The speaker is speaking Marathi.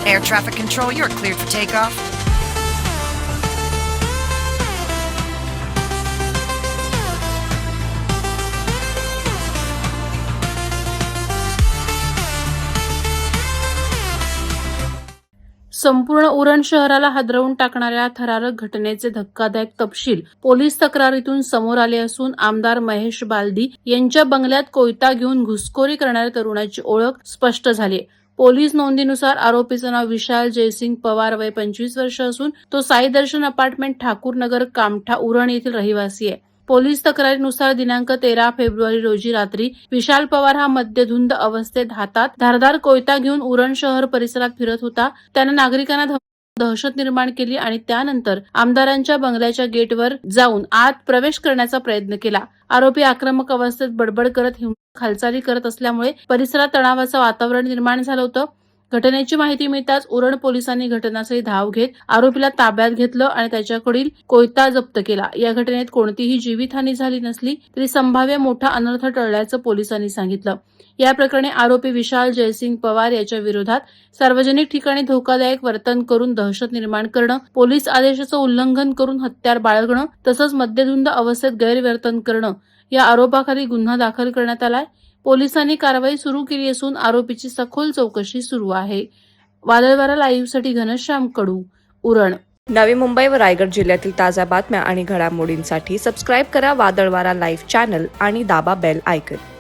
air traffic control. You're cleared for takeoff. संपूर्ण उरण शहराला हादरवून टाकणाऱ्या थरारक घटनेचे धक्कादायक तपशील पोलीस तक्रारीतून समोर आले असून आमदार महेश बालदी यांच्या बंगल्यात कोयता घेऊन घुसखोरी करणाऱ्या तरुणाची ओळख स्पष्ट झाली. पोलीस नोंदीनुसार आरोपीचं नाव विशाल जयसिंग पवार, वय 25 वर्ष असून तो साई दर्शन अपार्टमेंट, ठाकूरनगर, कामठा, उरण येथील रहिवासी आहे. पोलीस तक्रारीनुसार दिनांक 13 फेब्रुवारी रोजी रात्री विशाल पवार हा मद्यधुंद अवस्थेत हातात धारदार कोयता घेऊन उरण शहर परिसरात फिरत होता. त्यानं नागरिकांना दहशत निर्माण केली आणि त्यानंतर आमदारांच्या बंगल्याच्या गेटवर जाऊन आत प्रवेश करण्याचा प्रयत्न केला. आरोपी आक्रमक अवस्थेत बडबड करत हालचाली करत असल्यामुळे परिसरात तणावाचं वातावरण निर्माण झालं होतं. घटनेची माहिती मिळताच उरण पोलिसांनी घटनास्थळी धाव घेत आरोपीला ताब्यात घेतलं आणि त्याच्याकडील कोयता जप्त केला. या घटनेत कोणतीही जीवितहानी झाली नसली तरी संभाव्य मोठा अनर्थ टळल्याचं पोलिसांनी सांगितलं. या प्रकरणी आरोपी विशाल जयसिंग पवार याच्या विरोधात सार्वजनिक ठिकाणी धोकादायक वर्तन करून दहशत निर्माण करणं, पोलीस आदेशाचं उल्लंघन करून हत्यार बाळगणं तसंच मद्यधुंद अवस्थेत गैरवर्तन करणं या आरोपाखाली गुन्हा दाखल करण्यात आलाय. पोलिसांनी कारवाई सुरू केली असून आरोपीची सखोल चौकशी सुरू आहे. वादळवारा लाईव्हसाठी घनश्याम कडू, उरण. नवी मुंबई व रायगड जिल्ह्यातील ताज्या बातम्या आणि घडामोडींसाठी सबस्क्राईब करा वादळवारा लाईव्ह चॅनल आणि दाबा बेल आयकॉन.